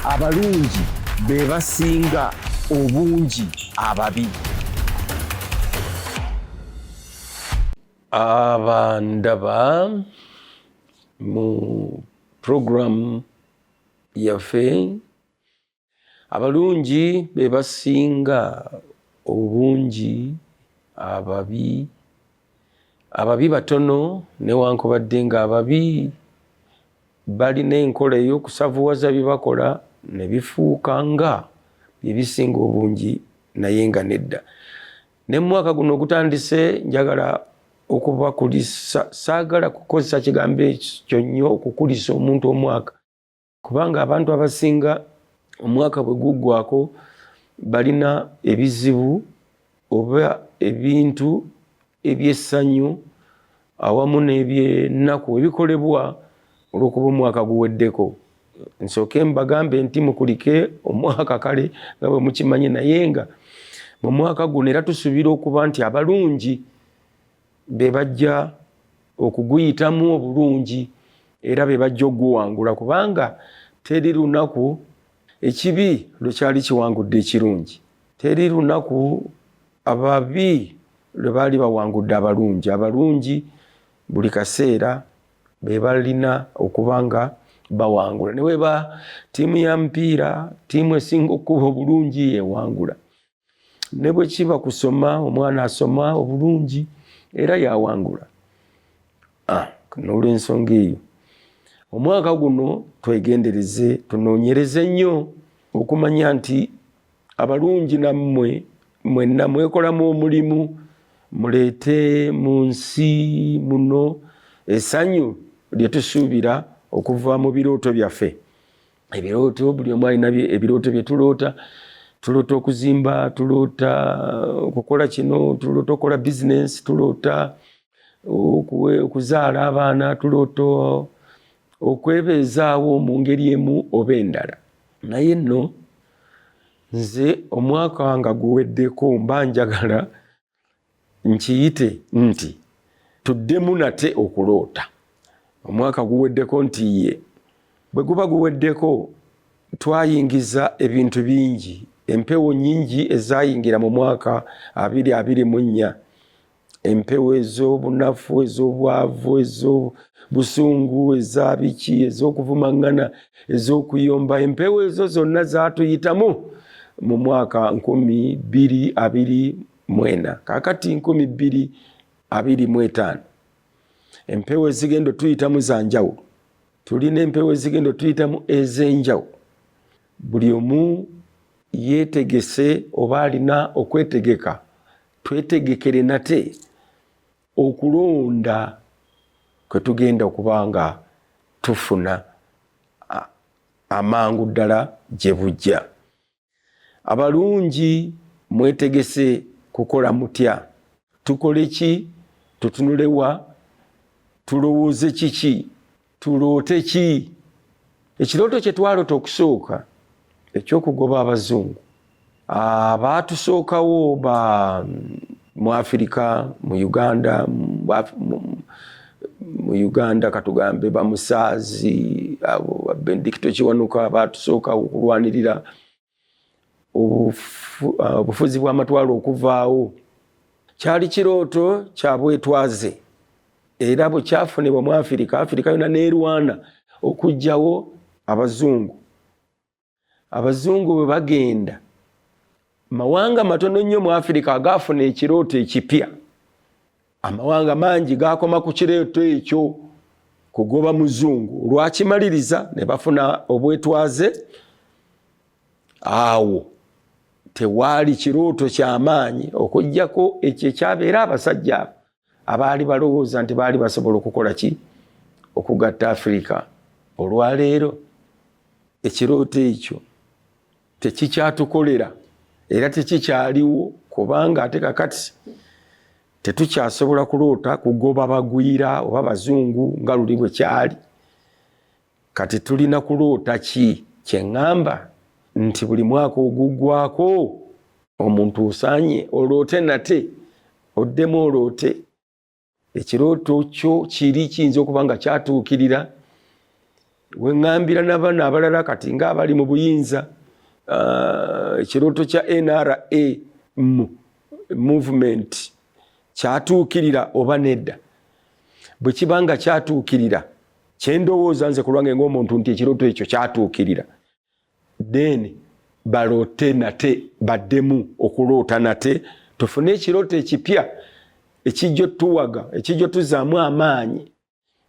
abalungi be basinga obungi ababi. Abandaba mu program yaffe abalungi be basinga obungi ababi. Ababi batono newankubadde nga ababi balina enkola ey'okusavuwaza bye bakola ne bifuuka nga bye bisinga obungi naye nga nedda. Ne mu mwaka guno ogutandise njagala okubakulisa, saagala kukozesa kigambo ekyo nnyo okukulisa omuntu omwaka, kubanga abantu abasinga omwaka bwe guggwako balina ebizibu oba ebintu ebyessanyu awamu n'ebyennaku ebikolebwa olw'okuba omwaka guweddeko. Nsooke mbagambe nti mukulike omwaka kale nga bwe mukimanyi, naye nga mu mwaka guno era tusuubira okuba nti abalungi be bajja okuguyitamu obulungi era be bajja okuguwangula, kubanga teri lunaku ekibi lwe kyali kiwangudde ekirungi. Teri lunaku ababi lwe baali bawangudde abalungi. Abalungi buli kaseera be balina okuba nga bawangula. Ne weba ttiimu ya mupiira, ttiimu esinga okuba obulungi ewangula. Ne bwe kiba kusoma, omwana asoma obulungi era yawangula. N'olw'ensonga eyo omwaka guno twegendereze, tunoonyereze nnyo okumanya nti abalungi nammwe mwenna mwekolamu omulimu, muleete mu nsi muno essanyu lye tusuubira okuva mu birooto byaffe. Ebirooto, buli omu alina ebirooto bye tuloota. Tuloota okuzimba, tuloota okukola kino, tuloota okukola bizinesi, tuloota okuzaala abaana, tuloota okwebeezaawo mu ngeri emu oba endala. Naye nno nze omwaka nga guweddeko mba njagala nkiyite nti tuddemu nate okuloota. Omwaka guweddeko nti ye bwe guba guweddeko twayingiza ebintu bingi, empewo nnyingi ezaayingira mu mwaka 2024. Empewo ez'obunafu, ez'obwavu, ez'obusungu, ez'abiki, ez'okuvumaŋŋana, ez'okuyomba, empewo ezo zonna zaatuyitamu mu mwaka 2024. Kaakati 2025 empewo ezigenda tuyitamu za njawulo. Tulina empewo ezigenda tuyitamu ez'enjawulo. Buli omu yeetegese oba alina okwetegeka, twetegekere nate okulonda kwe tugenda okuba nga tufuna amangu ddala gye bujja. Abalungi mwetegese kukola mutya? Tukole ki? Tutunulewa? Tulowooze kiki? Tuloote ki? Ekirooto kye twaloota okusooka eky'okugoba abazungu abaatusookawo mu Afirika, mu Uganda, mu Uganda katugambe bamusaazi, abo Benedicto Kiwanuka abaatusookawo okulwanirira obufuzi bw'amatwalo okuvaawo. Kyali kirooto kya bwetwaze era bwe kyafunibwa mu Afirika, Afirika yonna n'erwana okuggyawo abazungu. Abazungu bwe bagenda, mawanga matono nnyo mu Afirika agaafuna ekirooto ekipya. Amawanga mangi gaakoma ku kirooto ekyo kugoba muzungu. Olwakimaliriza ne bafuna obwetwaze, awo tewaali kirooto ky'amaanyi okuggyako ekyo ekyabeera abasajja abaali balowooza nti baali basobola okukola ki? Okugatta Afirika. Olwaleero ekirooto ekyo tekikyatukolera era tekikyaliwo, kubanga ate kakati tetukyasobola kuloota kugoba bagwira oba bazungu nga luli bwe kyali. Kati tulina kuloota ki? Kyeŋŋamba nti buli mwaka oguggwako omuntu osaanye oloote nate, oddemu oloote. Ekirooto kyo kiri kiyinza okuba nga kyatuukirira wengambira n'abaana abalala kati ng'abali mu buyinza ekirooto kya NRA movement kyatuukirira oba nedda. Bwe kibanga kyatuukirira, kyendowooza nze ku lwange ng'omuntu nti ekirooto ekyo kyatuukirira, then baloote nate, baddemu okuloota nate, tufune ekirooto ekipya ekijja tuwaga, ekijja tuzaamu amaanyi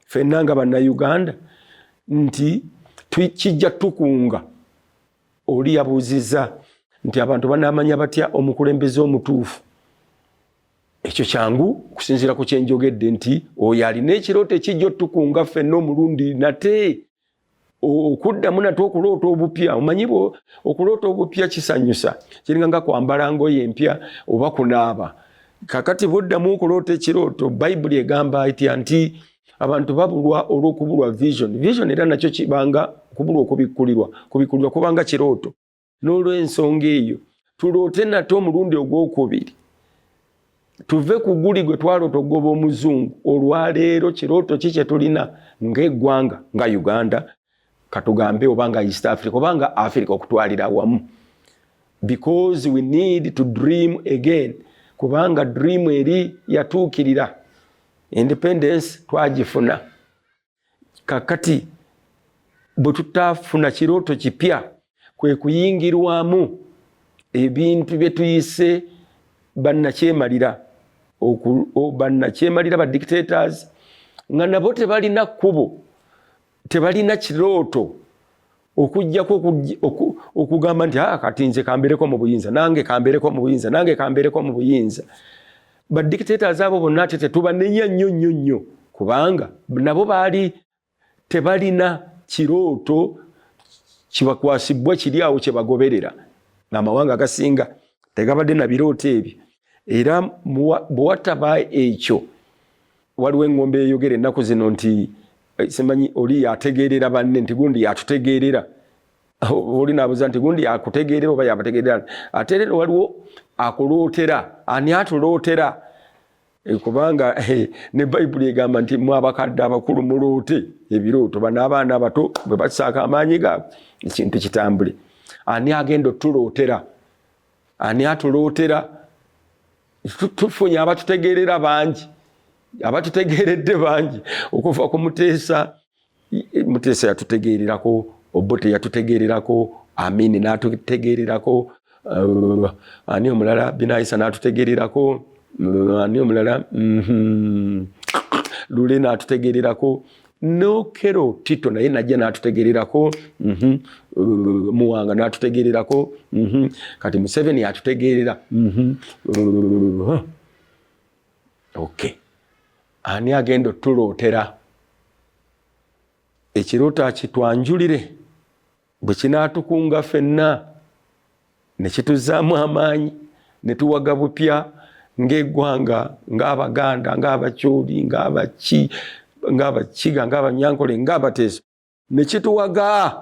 ffenna nga bannayuganda, nti kijja tukunga. Oli yabuuzizza nti abantu banaamanya batya omukulembeze omutuufu. Ekyo kyangu kusinziira ku kyenjogedde nti oyo alina ekirooto ekijja tukunga ffenna omulundi nate okuddamu nate okuloota obupya. Omanyi okuloota obupya kisanyusa, kiringa nga kwambala ngoye empya oba kunaaba. Kakati buddamu okuloota ekirooto, Bayibuli egamba itya nti abantu babulwa olw'okubulwa vision era nakyo kibanga kubulwa okubikkulirwa kubanga kirooto. N'olw'ensonga eyo tuloote nate omulundi ogwokubiri, tuve ku guli gwe twaloota ogoba omuzungu. Olwaleero kirooto ki kye tulina ng'eggwanga nga Uganda, katugambe obanga East Africa obanga Africa okutwalira awamu, because we need to dream again, kubanga dream eri yatuukirira. Independence twagifuna. Kakati bwe tutafuna kirooto kipya, kwe kuyingirwamu ebintu bye tuyise bannakyemalira, bannakyemalira ba dictators, nga nabo tebalina kkubo, tebalina kirooto okujjako okugamba nti kati nze kambereko mu buyinza, nange kambereko mu buyinza, nange kambereko mu buyinza. Ba dictators abo bonna ate tetubanenya nnyo kubanga nabo baali tebalina kirooto kibakwasibwa kiri awo kye bagoberera. N'amawanga agasinga tegabadde na birooto ebyo. Era bwe wataba ekyo, waliwo eŋŋombe eyogera ennaku zino nti simanyi oli yategeerera banne nti gundi yatutegeerera. Oli naabuuza nti gundi yakutegeerera oba yabategeerera. Ate era waliwo akulootera. Ani atulootera? Kubanga ne Bayibuli egamba nti mwe abakadde abakulu muloote ebirooto, bano abaana abato bwe bakisaaka amaanyi gaabwe ekintu kitambule. Ani agenda otulootera? Ani atulootera? Tufunye abatutegeerera bangi, abatutegeeredde bangi okuva ku Muteesa. Muteesa yatutegeererako, Obote yatutegeererako, Amini n'atutegeererako, ani omulala Binaisa n'atutegeererako, ani omulala Lule n'atutegeererako, Nokero Tito naye najja n'atutegeererako, Muwanga n'atutegeererako, kati Museveni yatutegeerera. Okay. Ani agenda otulootera? Ekirooto kitwanjulire bwe kinaatukunga ffenna ne kituzaamu amaanyi ne tuwaga bupya ng'eggwanga, ng'Abaganda, ng'Abakyoli, ng'Abakiga, ng'Abanyankole, ng'Abateeso, ne kituwaga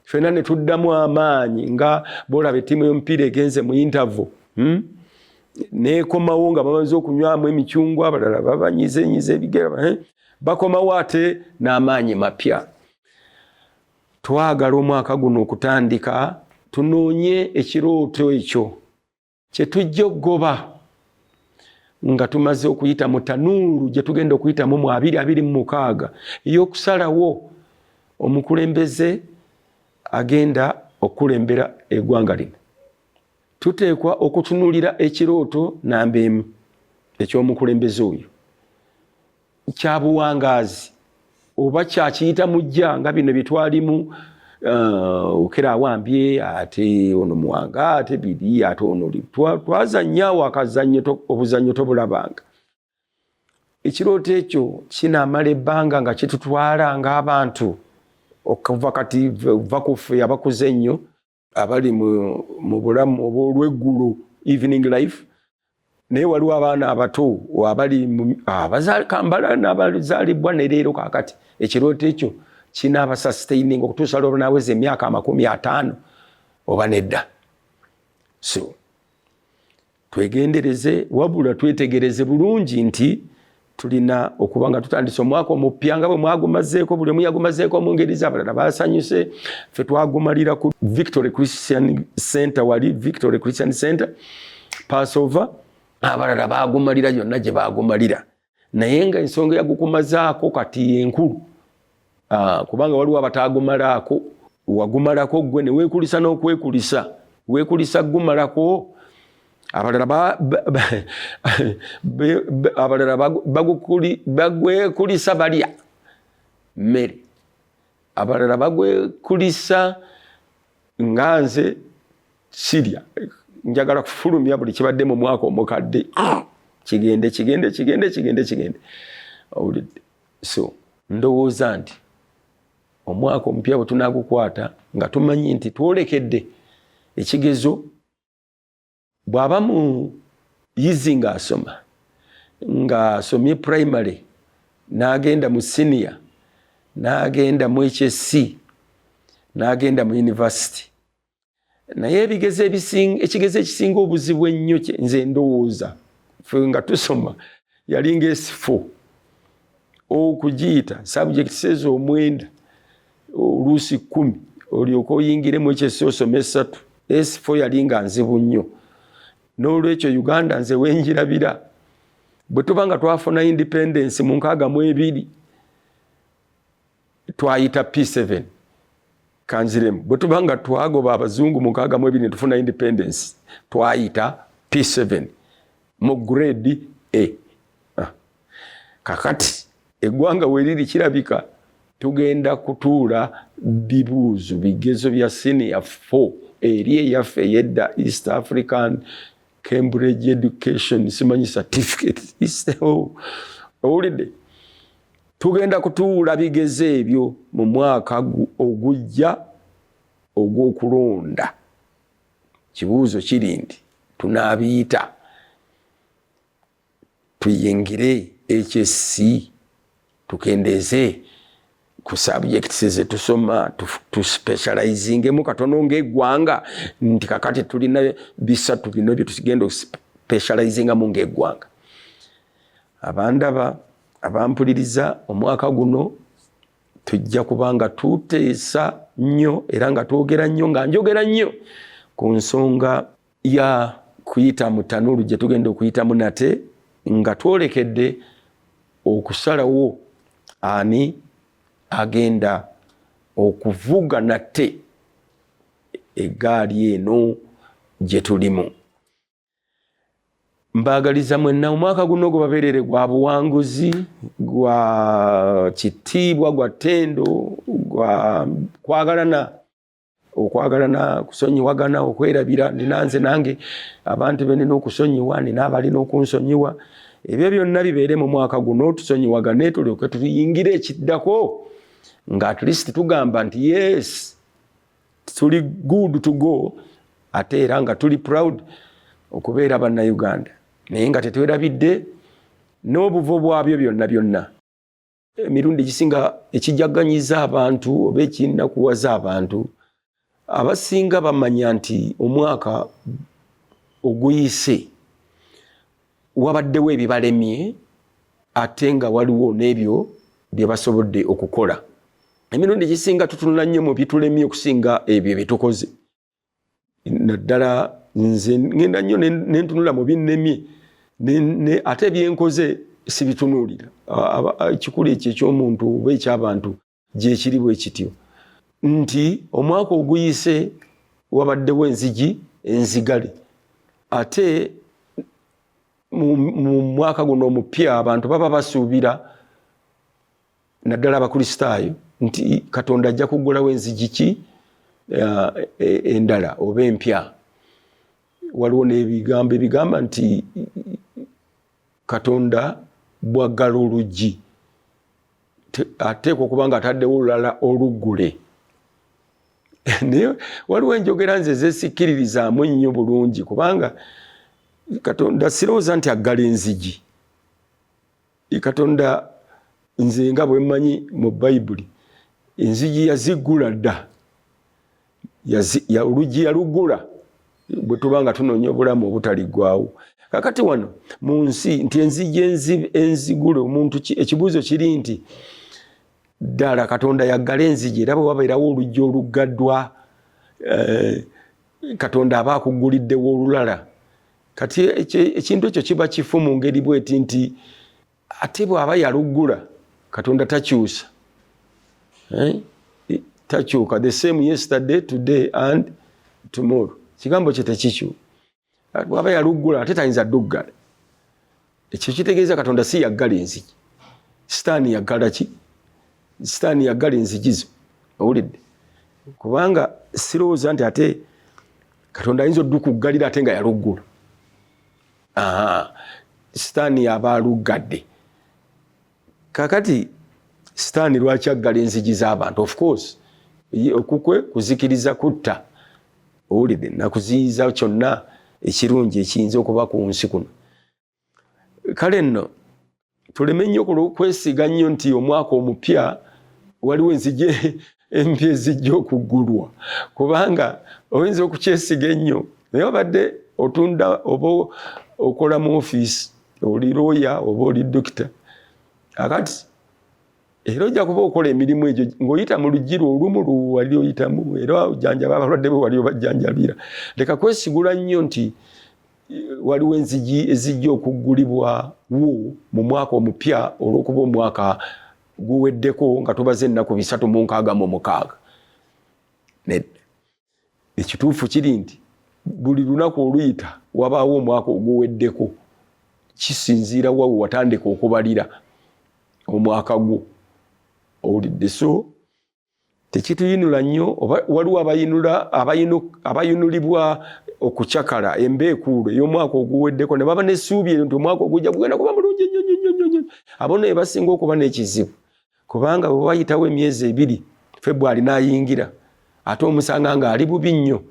ffenna ne tuddamu amaanyi nga boolaba ettiimu y'omupiira egenze mu interval. Neekomawo nga bamaze okunywamu emicungwa, abalala babanyizenyiza ebigera, bakomawo ate n'amaanyi mapya. Twagala omwaka guno okutandika tunoonye ekirooto ekyo kye tujja okugoba nga tumaze okuyita mu tanuuru gye tugenda okuyitamu mu 2026 ey'okusalawo omukulembeze agenda okukulembera eggwanga lino. Tuteekwa okutunuulira ekirooto namba emu eky'omukulembeze oyo kya buwangaazi oba kyakiyita mujja nga bino bye twalimu, Okera awambye ate ono Muwanga ate biri ate ono twazannyawo akazannyo obuzannyo tobulabanga. Ekirooto ekyo kinaamala ebbanga nga kitutwala ng'abantu okuva kati va ku ffe abakuze ennyo abali mu bulamu obw'olweggulo, evening life, naye waliwo abaana abato abali abazakambala n'abazaalibwa ne leero kaakati. Ekirooto ekyo kinaaba sustaining okutuusa lw'oba naaweza emyaka 50 oba nedda. So twegendereze, wabula twetegereze bulungi nti tulina okubanga tutandise omwaka omupya nga bwe mwagumazeeko buli omu yagumazeeko mu ngeri z'abalala basanyuse ffe twagumalira ku Victory Christian Center wali Victory Christian Center Passover abalala bagumalira yonna gye bagumalira naye nga ensonga yagukumazaako kati enkulu kubanga waliwo abatagumalaako wagumalako gwe ne weekulisa n'okwekulisa weekulisa gumalako abalala bagwekulisa balya mmere abalala bagwekulisa nga nze sirya njagala kufulumya buli kibadde mu mwaka omukadde kigende so ndowooza nti omwaka omupya bwe tunagukwata nga tumanyi nti twolekedde ekigezo bw'aba muyizi ng'asomye primary n'agenda mu senior n'agenda mu HSC n'agenda mu university naye ekigezo ekisinga obuzibu ennyo nze ndowooza ffe nga tusoma yalinga S4 okugiyita subjects ezo 9 oluusi 10 olyoka oyingire mu HSC osome 3 S4 yalinga nzibu nnyo n'olwekyo Uganda nze wenjirabira bwe tuba nga twafuna independence mu 62 twayita P7 kanziremu bwe tuba nga twagoba abazungu mu 62 ne tufuna independence twayita P7 mu grade A. Kakati eggwanga weriri kirabika tugenda kutuula bibuuzo bigezo bya senior 4 eri eyaffe eyedda East African Cambridge Education simanyi certificate owulidde tugenda kutuula bigezo ebyo mu mwaka ogujja ogw'okulonda kibuuzo kiri nti tunaabiyita tuyingire HSC tukendeze ku subjects ze tusoma tu specializingemu katono ng'eggwanga nti kakati tulina bisatu bino bye tusigenda specializinga mu ng'eggwanga abandaba abampuliriza omwaka guno tujja kubanga tuteesa nnyo era nga twogera nnyo nga njogera nnyo ku nsonga ya kuyita mu tanulu gye tugenda okuyitamu nate nga twolekedde okusalawo ani agenda okuvuga nate eggaali eno gye tulimu. Mbagaliza mwenna omwaka guno gubabeerere gwa buwanguzi gwa kitiibwa gwa ttendo gwa okwagalana kusonyiwagana okwerabira ninanze nange abantu benina okusonyiwa nina abalina okunsonyiwa ebyo byonna bibeere mu mwaka guno tusonyiwagane tulyoke tuyingire ekiddako nga at least tugamba nti yes tuli good to go ate era nga tuli proud okubeera bannayuganda naye nga tetwerabidde n'obuvo bwabyo byonna emirundi gisinga ekijjaganyiza abantu oba ekinakuwaza abantu abasinga bamanya nti omwaka oguyise wabaddewo ebibalemye ate nga waliwo n'ebyo bye basobodde okukola. Emirundi gisinga tutunula nnyo mu bitulemye okusinga ebyo bitukoze. Naddala nze ngenda nnyo nentunula mu binnemye ate byenkoze sibitunuulira. Ekikulu ekyo eky'omuntu oba eky'abantu gye kiri bwe kityo. Nti omwaka oguyise wabaddewo enzigale ate mu mwaka guno omupya abantu baba basuubira naddala abakristaayo nti Katonda ajja kuggulawo enzigi ki endala oba empya. Waliwo n'ebigambo ebigamba nti Katonda bwaggala oluggi ateekwa okuba nga ataddewo olulala oluggule. Naye waliwo enjogera nze zeesikkiririzaamu nnyo bulungi kubanga Katonda sirowooza nti aggala enzigi. Katonda nze nga bwe mmanyi mu Bayibuli enzigi yaziggula dda oluggi yaluggula bwe tuba nga tunoonya obulamu obutaliggwaawo. kakati wano mu nsi nti enzigi enzigule omuntu ekibuuzo kiri nti ddala Katonda yaggala enzigi era bwe wabeerawo oluggi oluggaddwa Katonda aba akugguliddewo olulala. Kati ekintu ekyo kiba kifu mu ngeri bweti nti ate bw'aba yaluggula Katonda takyusa. Takyuka the same yesterday, today and tomorrow. Kigambo kye tekikyuka. Bw'aba yaluggula ate tayinza dduggala. Ekyo kitegeeza Katonda si yaggala enzigi. Sitaani yaggala ki? Sitaani yaggala enzigi zo. Owulidde? Kubanga sirowooza nti ate Katonda ayinza oddukuggalira ate nga yaluggula. Sitaani yaba aluggadde. Kakati sitaani lwaki aggala enzigi z'abantu? Of course okukwe kuzikiriza kutta. Owulidde? Nakuziyiza kyonna ekirungi ekiyinza okuba ku nsi kuno. Kale nno tuleme nnyo kwesiga nnyo nti omwaka omupya waliwo enzigi empya ezijja okuggulwa, kubanga oyinza okukyesiga ennyo naye obadde otunda oba okola mu ofiisi, oli looya oba oli dokita, akati era ojja kuba okola emirimu egyo ng'oyita mu luggi olumu wali oyitamu era ojjanjaba abalwadde be wali obajjanjabira. Leka kwesigula nnyo nti waliwo enzigi ezijja okuggulibwawo mu mwaka omupya olw'okuba omwaka guweddeko nga tubaze ennaku 366. Nedda. Ekituufu kiri nti buli lunaku oluyita wabaawo omwaka oguweddeko, kisinziira wa watandika okubalira omwaka gwo. Owulidde? So tekituyinula nnyo. Waliwo abayinulibwa okucakala embeekuulo ey'omwaka oguweddeko ne baba n'essuubi nti omwaka ogujja gugenda kuba mulungi nnyo. Abo ne basinga okuba n'ekizibu, kubanga bwe bayitawo emyezi 2 February n'ayingira ate omusanga ng'ali bubi nnyo,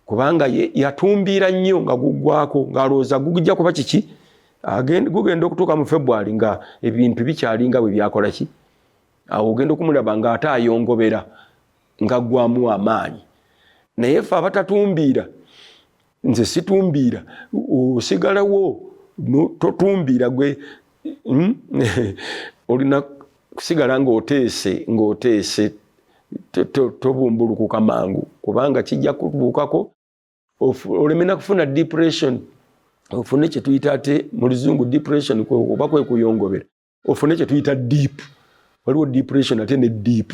kubanga yatumbiira nnyo nga guggwako ng'alowooza gujja kuba kiki, gugenda okutuuka mu February nga ebintu bikyali nga bwe byakola ki. Awo ogenda okumulaba ng'ate ayongobera nga ggwamu amaanyi. Naye ffe abatatumbiira, nze situmbiira, osigalawo totumbiira gwe, olina kusigala ng'oteese tobumbulukuka mangu, kubanga kijja kubuukako olemena kufuna depression, ofune kye tuyita ate mu luzungu depression oba kwe kuyongobera, ofune kye tuyita deep. Waliwo depression ate ne deep.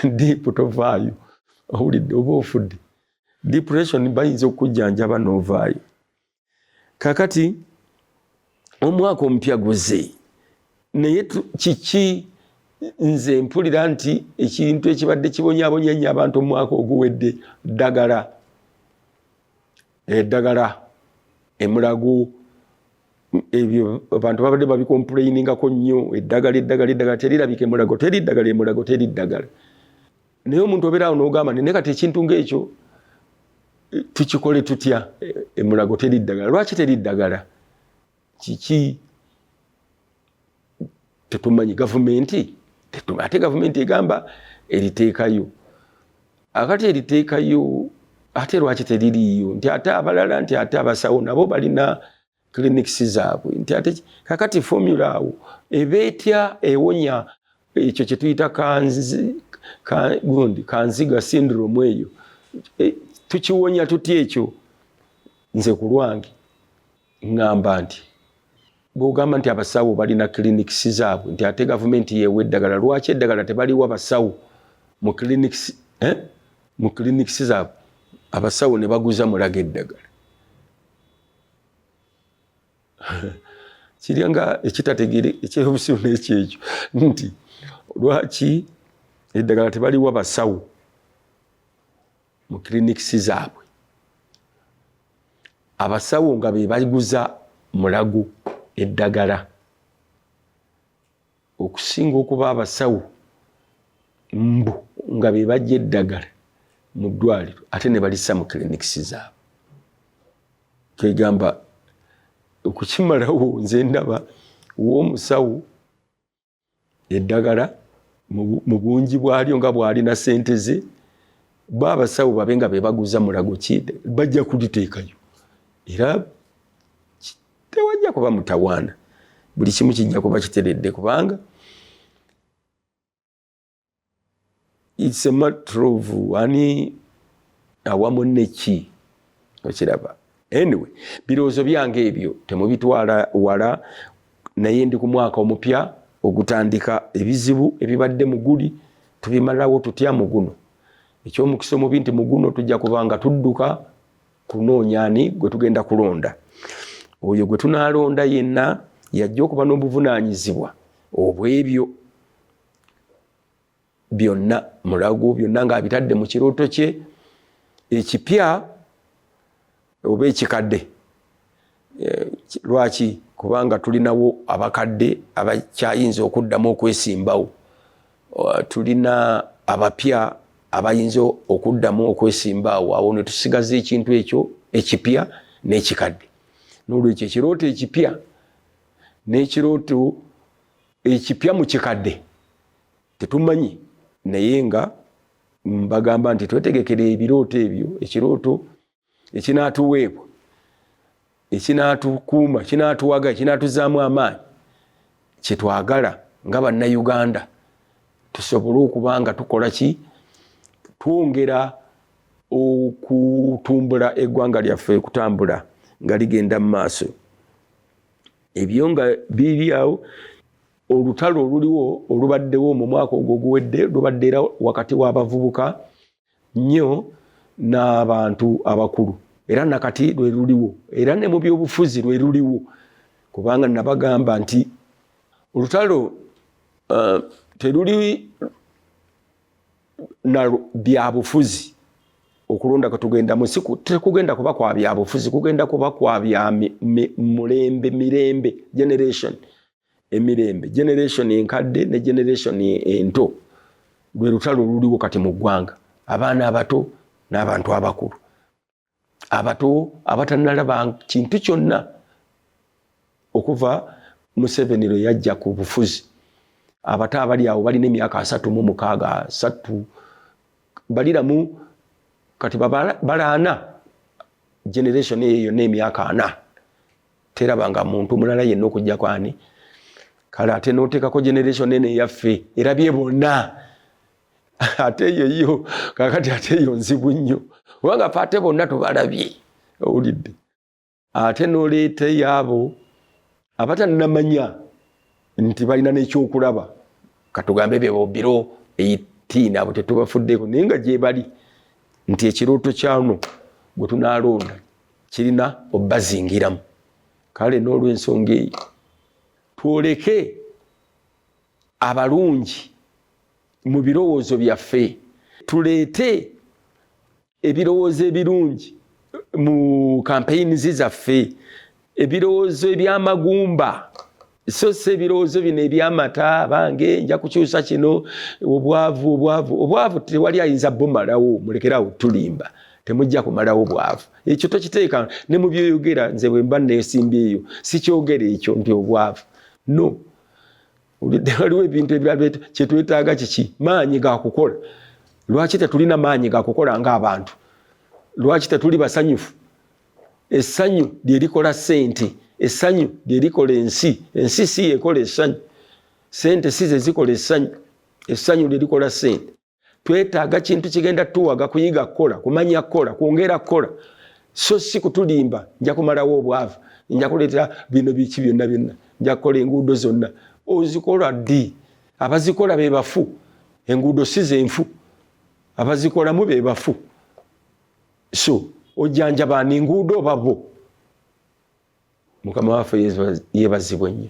Deep tovaayo. Owulidde? Oba ofudde. Depression bayinza okujjanjaba n'ovaayo. Kakati omwaka omupya guze, naye kiki nze mpulira nti ekintu ekibadde kibonyaabonya nnyo abantu omwaka oguwedde ddagala. Eddagala, emulago, ebyo abantu babadde babikomplainingako nnyo. Eddagala terirabika emulago, teri ddagala. Naye omuntu obeera awo n'ogamba naye kati ekintu ng'ekyo tukikole tutya? Emulago teri ddagala. Lwaki teri ddagala? Kiki? Tetumanyi. Gavumenti ate gavumenti egamba eriteekayo. Akati eriteekayo ate lwaki teririiyo? Nti ate abalala, nti ate abasawo nabo balina clinics zaabwe, nti ate kakati formula awo ebeetya ewonya ekyo kye tuyita kanziga syndrome eyo. Tukiwonya tutya ekyo? Nze ku lwange ngamba nti bw'ogamba nti abasawo balina clinics zaabwe, nti ate gavumenti yeewa eddagala, lwaki eddagala tebaliwo abasawo mu clinics zaabwe? Abasawo ne baguza mulaga eddagala. Kiri nga ekitategere ekyobusiru n'ekyekyo nti lwaki eddagala tebaliwo abasawo mu clinics zaabwe? Abasawo nga be baguza mulago eddagala okusinga okuba abasawo nga be bajja eddagala mu ddwaliro ate ne balissa mu clinics zaabwe. Kwegamba okukimalawo nze ndaba w'omusawo eddagala mu bungi bwalyo nga bw'alina ssente ze, bo abasawo babe nga be baguza mulago ki bajja kuliteekayo. Era tewajja kuba mutawaana, buli kimu kijja kuba kiteredde, kubanga it's a matter of ani awamu neki okiraba. Anyway, birowoozo byange ebyo temubitwala wala, naye ndi ku mwaka omupya ogutandika, ebizibu ebibadde mu guli tubimalawo tutya mu guno. Ekyomukisa omubi nti mu guno tujja kubanga tudduka kunoonya ani gwe tugenda kulonda. Oyo gwe tunaalonda yenna yajja okuba n'obuvunaanyizibwa obw'ebyo byonna, mulago byonna ng'abitadde mu kirooto kye ekipya oba ekikadde. Lwaki? Kubanga tulinawo abakadde abakyayinza okuddamu okwesimbawo, tulina abapya abayinza okuddamu okwesimbawo. Awo ne tusigaza ekintu ekyo ekipya n'ekikadde. N'olwekyo ekirooto ekipya n'ekirooto ekipya mu kikadde tetumanyi, naye nga mbagamba nti twetegekere ebirooto ebyo, ekirooto ekinaatuweebwa, ekinaatukuuma, ekinaatuwaga, ekinaatuzaamu amaanyi, kyetwagala nga bannayuganda tusobole okuba nga tukola ki, twongera okutumbula eggwanga lyaffe kutambula nga ligenda mu maaso. Ebyo nga biri awo, olutalo oluliwo olubaddewo mu mwaka ogwo oguwedde lubadde era wakati w'abavubuka nnyo n'abantu abakulu, era nakati lwe luliwo, era ne mu byobufuzi lwe luliwo, kubanga nabagamba nti olutalo teruli na byabufuzi. Okulonda kwe tugendamu tekugenda kuba kwa byabufuzi, kugenda kuba kwa bya mirembe, generation emirembe, generation enkadde ne generation ento. Lwe lutalo luliwo kati mu ggwanga, abaana abato n'abantu abakulu. Abato abatannalaba kintu kyonna okuva Museveni lwe yajja ku bufuzi. Abato abali awo balina emyaka 36 baliramu kati balaana generation eyo n'emyaka 4. Terabanga muntu mulala yenna okujja kwani. Kale ate n'oteekako generation eno eyaffe erabye bonna. Ate eyo kakati ate eyo nzibu nnyo. Kubanga ate bonna tubalabye. Owulidde. Ate n'oleeta yaabo abatannamanya nti balina n'ekyokulaba. Katugambe bye biro 18 abo tetubafuddeko, naye nga gye bali nti ekirooto kyano gwe tunaalonda kirina obbazingiramu. Kale n'olw'ensonga eyo twoleke abalungi mu birowoozo byaffe, tuleete ebirowoozo ebirungi mu campaigns zaffe, ebirowoozo ebyamagumba, so se ebirowoozo bino ebyamata bange nja kukyusa kino, obwavu tewali ayinza bumalawo, mulekerawo tulimba, temujja kumalawo bwavu. Ekyo tokiteeka ne mu byoyogera, nze bwe mba neesimbye eyo sikyogera ekyo nti obwavu, no. Waliwo ebintu ebirala kye twetaaga kiki? Maanyi ga kukola. Lwaki tetulina maanyi ga kukola ng'abantu? Lwaki tetuli basanyufu? Essanyu lye likola ssente, essanyu lye likola ensi, ensi si yekola essanyu, ssente si ze zikola essanyu, essanyu lye likola ssente. Twetaaga kintu kigenda tuwaga kuyiga kukola, kumanya kukola, kwongera kukola, so si kutulimba nja kumalawo obwavu, nja kuleeta bino biki byonna, nja kukola enguudo zonna. Ozikola ddi? Abazikola be bafu, enguudo si zenfu, abazikolamu be bafu. So ojjanjaba n'enguudo babo. Mukama waffe yeebazibwe nnyo.